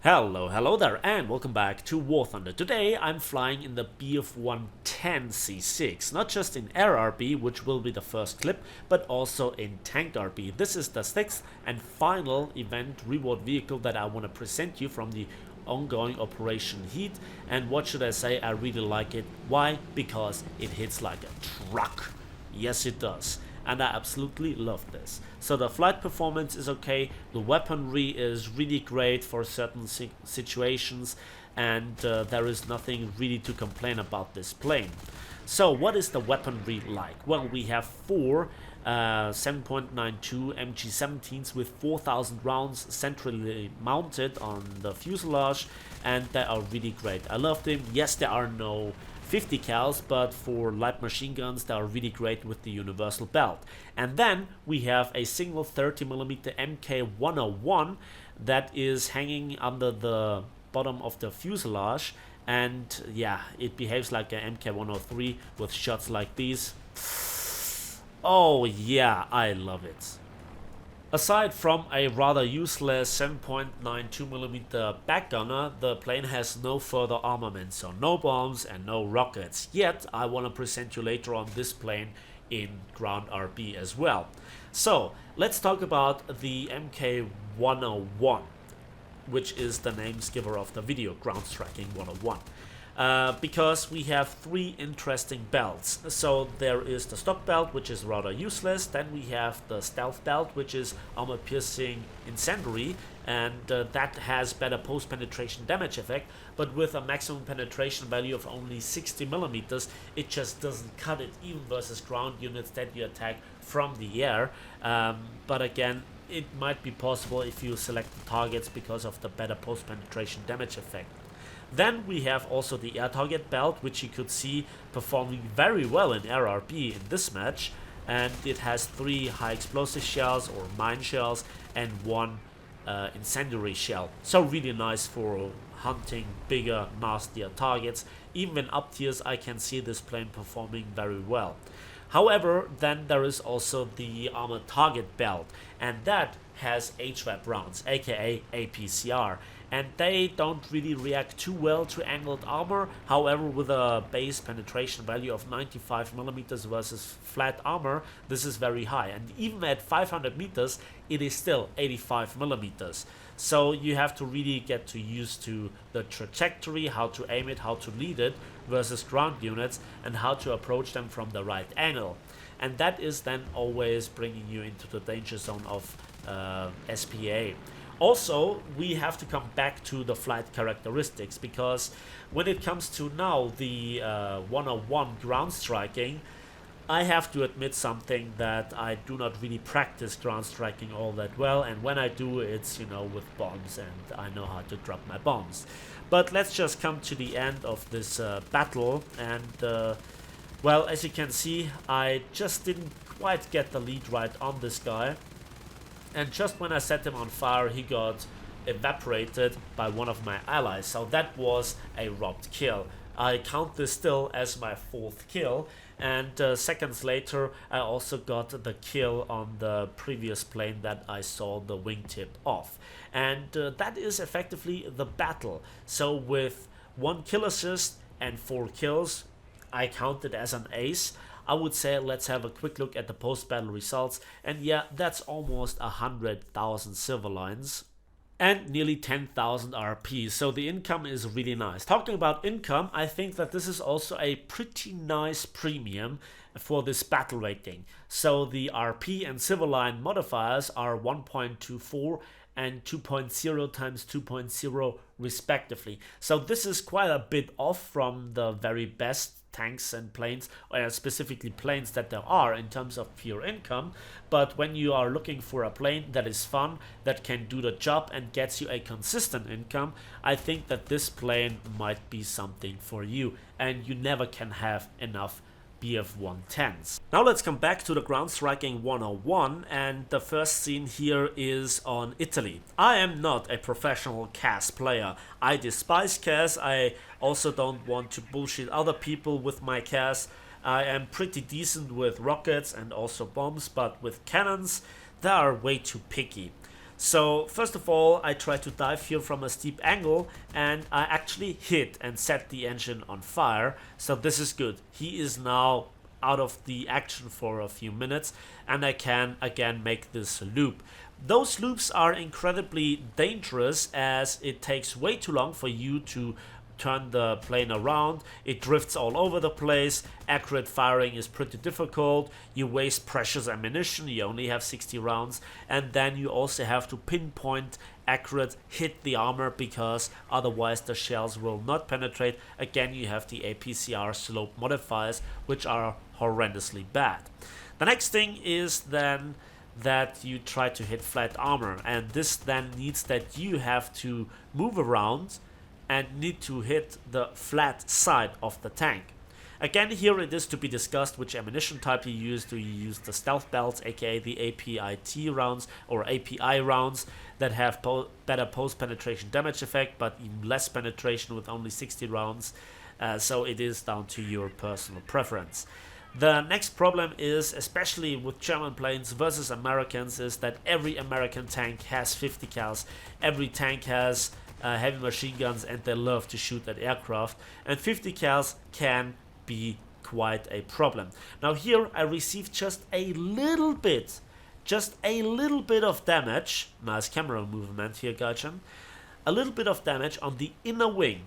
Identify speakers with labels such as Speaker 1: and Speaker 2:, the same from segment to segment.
Speaker 1: Hello there, and welcome back to War Thunder. Today I'm flying in the Bf-110 C-6, not just in Air RB, which will be the first clip, but also in Tanked RB. This is the sixth and final event reward vehicle that I want to present you from the ongoing Operation Heat. And what should I say, I really like it. Why? Because it hits like a truck. Yes, it does. And I absolutely love this. So the flight performance is okay, the weaponry is really great for certain situations, and there is nothing really to complain about this plane. So what is the weaponry like? Well, we have four 7.92 MG17s with 4,000 rounds centrally mounted on the fuselage, and they are really great. I love them. Yes, there are no 50 cals, but for light machine guns they are really great with the universal belt. And then we have a single 30mm MK101 that is hanging under the bottom of the fuselage, and yeah, it behaves like an MK103 with shots like these. Oh yeah, I love it. Aside from a rather useless 7.92mm backgunner, the plane has no further armament, so no bombs and no rockets. Yet, I want to present you later on this plane in ground RB as well. So, let's talk about the MK101, which is the names giver of the video, Ground Striking 101. Because we have three interesting belts. So there is the stock belt, which is rather useless. Then we have the stealth belt, which is armor piercing incendiary, and that has better post penetration damage effect, but with a maximum penetration value of only 60mm, it just doesn't cut it even versus ground units that you attack from the air. But again, it might be possible if you select the targets because of the better post penetration damage effect. Then we have also the air target belt, which you could see performing very well in Air RB in this match, and it has 3 high explosive shells or mine shells and 1 incendiary shell. So really nice for hunting bigger, nastier targets. Even in up tiers I can see this plane performing very well. However, then there is also the armored target belt, and that has HVAP rounds, aka APCR, and they don't really react too well to angled armor. However, with a base penetration value of 95mm versus flat armor, this is very high, and even at 500 meters it is still 85mm. So you have to really get to used to the trajectory, how to aim it, how to lead it versus ground units, and how to approach them from the right angle. And that is then always bringing you into the danger zone of SPA. Also, we have to come back to the flight characteristics, because when it comes to now the 101 ground striking, I have to admit something, that I do not really practice ground striking all that well, and when I do, it's, you know, with bombs, and I know how to drop my bombs. But let's just come to the end of this battle, and well, as you can see, I just didn't quite get the lead right on this guy, and just when I set him on fire, he got evaporated by one of my allies, so that was a robbed kill. I count this still as my 4th kill, and seconds later I also got the kill on the previous plane that I saw the wingtip off, and that is effectively the battle. So with 1 kill assist and 4 kills, I count it as an ace. I would say let's have a quick look at the post-battle results, and yeah, that's almost 100,000 silver lines and nearly 10,000 RP, so the income is really nice. Talking about income, I think that this is also a pretty nice premium for this battle rating. So the RP and silver line modifiers are 1.24 and 2.0 times 2.0 respectively. So this is quite a bit off from the very best tanks and planes, or specifically planes that there are in terms of pure income. But when you are looking for a plane that is fun, that can do the job and gets you a consistent income, I think that this plane might be something for you, and you never can have enough Bf-110s. Now let's come back to the ground striking 101, and the first scene here is on Italy. I am not a professional CAS player. I despise CAS. I also don't want to bullshit other people with my CAS. I am pretty decent with rockets and also bombs, but with cannons, they are way too picky. So first of all, I try to dive here from a steep angle, and I actually hit and set the engine on fire. So this is good. He is now out of the action for a few minutes, and I can again make this loop. Those loops are incredibly dangerous as it takes way too long for you to turn the plane around. It drifts all over the place. Accurate firing is pretty difficult. You waste precious ammunition. You only have 60 rounds, and then you also have to pinpoint accurate hit the armor, because otherwise the shells will not penetrate. Again, you have the APCR slope modifiers, which are horrendously bad. The next thing is then that you try to hit flat armor, and this then needs that you have to move around and need to hit the flat side of the tank. Again, here it is to be discussed which ammunition type you use. Do you use the stealth belts, aka the APIT rounds or API rounds that have better post-penetration damage effect but even less penetration with only 60 rounds? So it is down to your personal preference. The next problem is, especially with German planes versus Americans, is that every American tank has 50 cals. Every tank has heavy machine guns, and they love to shoot at aircraft, and 50 cals can be quite a problem. Now here I received just a little bit of damage. Nice camera movement here, Gaijin. A little bit of damage on the inner wing,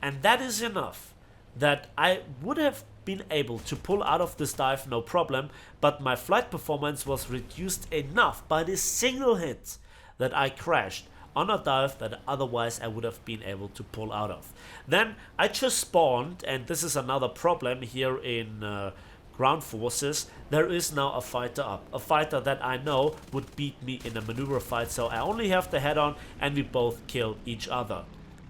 Speaker 1: and that is enough that I would have been able to pull out of this dive no problem, but my flight performance was reduced enough by this single hit that I crashed on a dive that otherwise I would have been able to pull out of. Then I just spawned, and this is another problem here in ground forces. There is now a fighter up, a fighter that I know would beat me in a maneuver fight, so I only have the head on, and we both kill each other.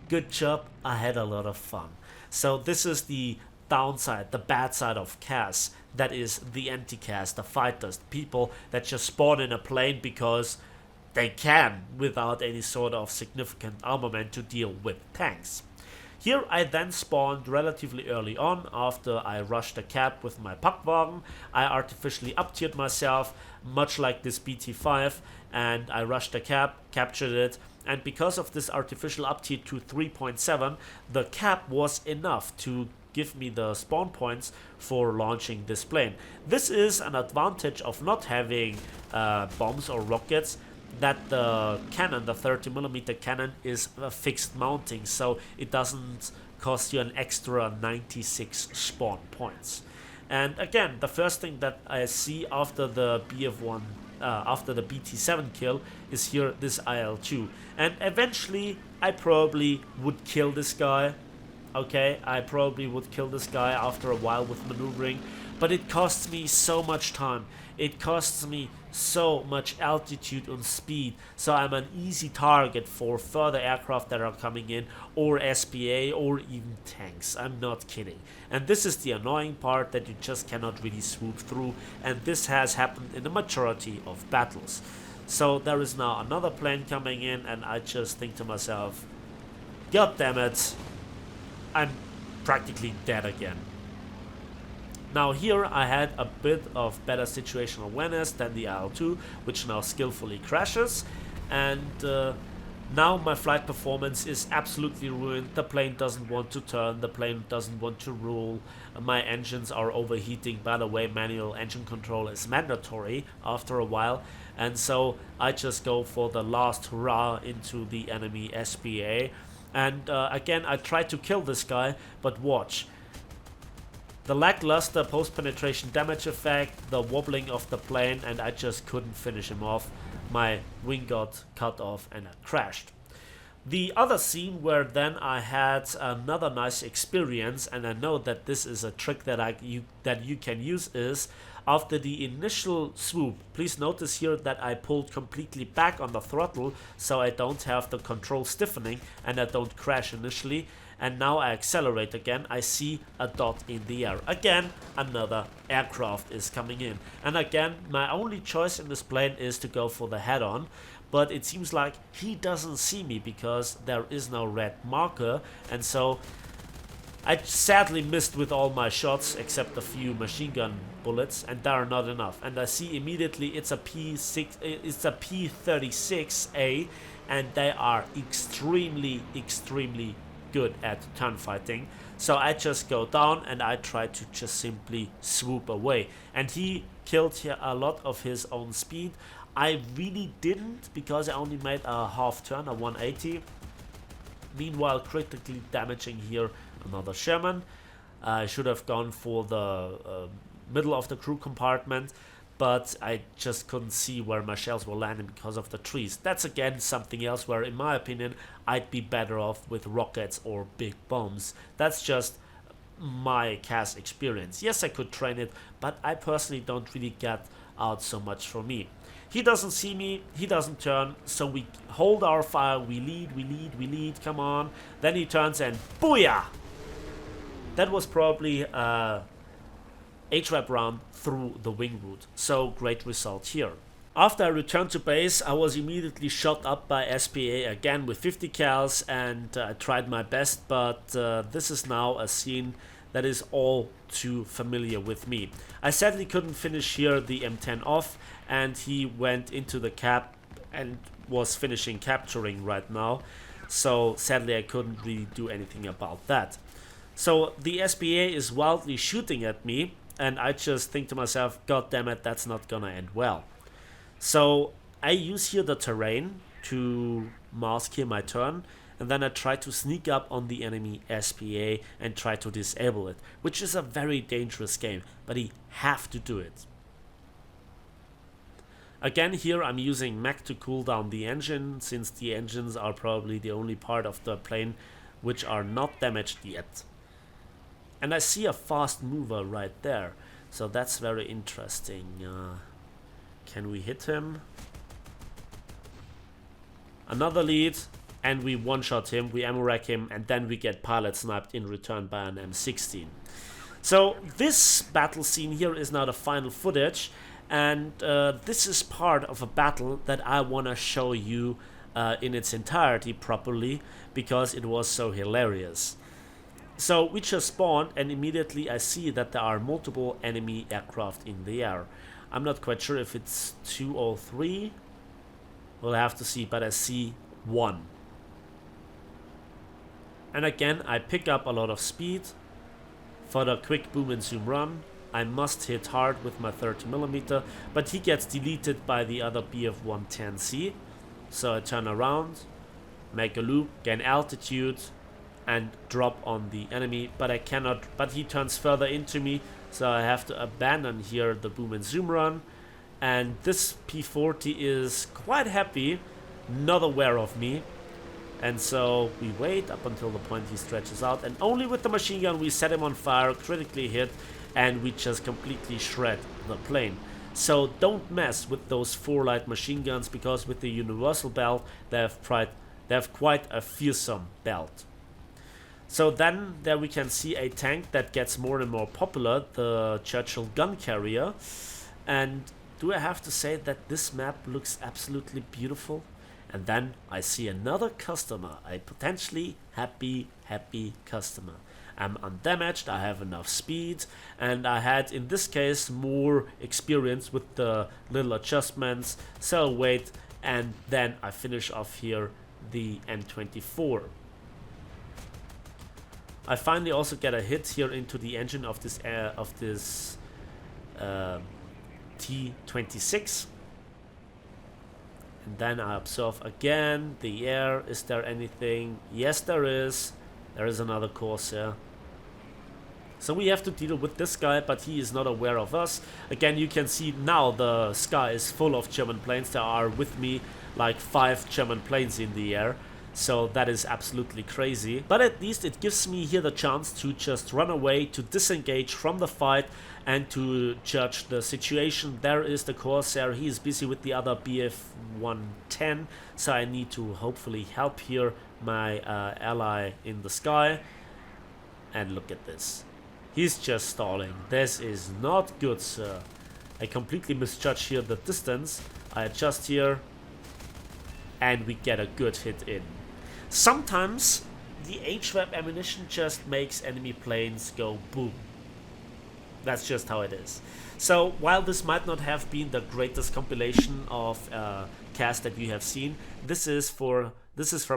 Speaker 1: Good job, I had a lot of fun. So this is the downside, the bad side of CAS. That is the anti-CAS, the fighters, people that just spawn in a plane because they can, without any sort of significant armament to deal with tanks. Here I then spawned relatively early on after I rushed the cap with my Packwagen. I artificially up-tiered myself, much like this BT-5, and I rushed the cap, captured it, and because of this artificial up-tier to 3.7, the cap was enough to give me the spawn points for launching this plane. This is an advantage of not having bombs or rockets, that the cannon, the 30mm cannon, is a fixed mounting, so it doesn't cost you an extra 96 spawn points. And again, the first thing that I see after the BF1, after the BT7 kill, is here this IL-2, and eventually I probably would kill this guy. Okay, I probably would kill this guy after a while with maneuvering, but it costs me so much time. It costs me so much altitude and speed, so I'm an easy target for further aircraft that are coming in, or SPA, or even tanks. I'm not kidding. And this is the annoying part, that you just cannot really swoop through, and this has happened in the majority of battles. So there is now another plane coming in, and I just think to myself, God damn it, I'm practically dead again. Now here I had a bit of better situational awareness than the IL-2, which now skillfully crashes, and now my flight performance is absolutely ruined. The plane doesn't want to turn, the plane doesn't want to roll, my engines are overheating. By the way, manual engine control is mandatory after a while, and so I just go for the last hurrah into the enemy SPA, and again I try to kill this guy, but watch. The lackluster post-penetration damage effect, the wobbling of the plane, and I just couldn't finish him off. My wing got cut off and I crashed. The other scene where then I had another nice experience, and I know that this is a trick that you can use, is after the initial swoop. Please notice here that I pulled completely back on the throttle, so I don't have the control stiffening and I don't crash initially. And now I accelerate again, I see a dot in the air. Again, another aircraft is coming in. And again, my only choice in this plane is to go for the head-on. But it seems like he doesn't see me because there is no red marker. And so I sadly missed with all my shots except a few machine gun bullets, and they are not enough. And I see immediately it's a P36A, and they are extremely good at turn fighting. So I just go down and I try to just simply swoop away. And he killed here a lot of his own speed. I really didn't, because I only made a half turn, a 180. Meanwhile, critically damaging here another Sherman. I should have gone for the middle of the crew compartment, but I just couldn't see where my shells were landing because of the trees. That's again something else where, in my opinion, I'd be better off with rockets or big bombs. That's just my CAS experience. Yes, I could train it, but I personally don't really get out so much for me. He doesn't see me, he doesn't turn, so we hold our fire, we lead, come on. Then he turns and booyah! That was probably HVAP round through the wing root, so great result here. After I returned to base, I was immediately shot up by SPA again with 50 cals, and I tried my best, but this is now a scene that is all too familiar with me. I sadly couldn't finish here the M10 off, and he went into the cap and was finishing capturing right now, so sadly I couldn't really do anything about that. So the SPA is wildly shooting at me, and I just think to myself, god damn it, that's not gonna end well. So I use here the terrain to mask here my turn, and then I try to sneak up on the enemy SPA and try to disable it, which is a very dangerous game, but you have to do it. Again, here I'm using mech to cool down the engine, since the engines are probably the only part of the plane which are not damaged yet. And I see a fast mover right there, so that's very interesting. Can we hit him? Another lead, and we one-shot him, we ammo rack him, and then we get pilot sniped in return by an M16. So this battle scene here is now the final footage, and this is part of a battle that I want to show you in its entirety properly, because it was so hilarious. So we just spawned, and immediately I see that there are multiple enemy aircraft in the air. I'm not quite sure if it's 2 or 3. We'll have to see, but I see 1. And again, I pick up a lot of speed for the quick boom and zoom run. I must hit hard with my 30mm, but he gets deleted by the other BF-110C. So I turn around, make a loop, gain altitude, and drop on the enemy, but I cannot, but he turns further into me, so I have to abandon here the boom and zoom run. And this P40 is quite happy, not aware of me, and so we wait up until the point he stretches out, and only with the machine gun we set him on fire, critically hit, and we just completely shred the plane. So don't mess with those 4 light machine guns, because with the universal belt they have quite a fearsome belt. So then there we can see a tank that gets more and more popular, the Churchill gun carrier. And do I have to say that this map looks absolutely beautiful? And then I see another customer, a potentially happy customer. I'm undamaged, I have enough speed, and I had in this case more experience with the little adjustments. So wait, and then I finish off here the M24. I finally also get a hit here into the engine of this T-26, and then I observe again the air. Is there anything? Yes, there is. There is another Corsair. So we have to deal with this guy, but he is not aware of us. Again, you can see now the sky is full of German planes. There are with me like 5 German planes in the air. So that is absolutely crazy. But at least it gives me here the chance to just run away, to disengage from the fight, and to judge the situation. There is the Corsair. He is busy with the other BF-110. So I need to hopefully help here my ally in the sky. And look at this. He's just stalling. This is not good, sir. I completely misjudge here the distance. I adjust here, and we get a good hit in. Sometimes the HVAP ammunition just makes enemy planes go boom. That's just how it is. So while this might not have been the greatest compilation of cast that you have seen, this is from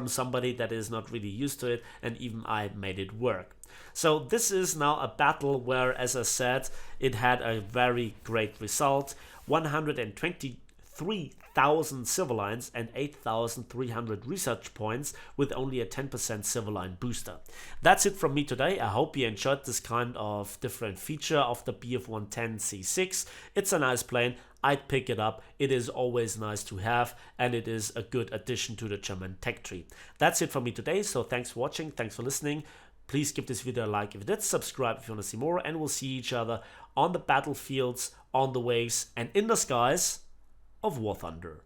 Speaker 1: somebody that is not really used to it, and even I made it work. So this is now a battle where, as I said, it had a very great result: 123,000 civil lines and 8,300 research points with only a 10% civil line booster. That's it from me today. I hope you enjoyed this kind of different feature of the Bf-110 C6. It's a nice plane. I'd pick it up. It is always nice to have, and it is a good addition to the German tech tree. That's it from me today, so thanks for watching, thanks for listening. Please give this video a like if you did, subscribe if you want to see more, and we'll see each other on the battlefields, on the waves, and in the skies of War Thunder.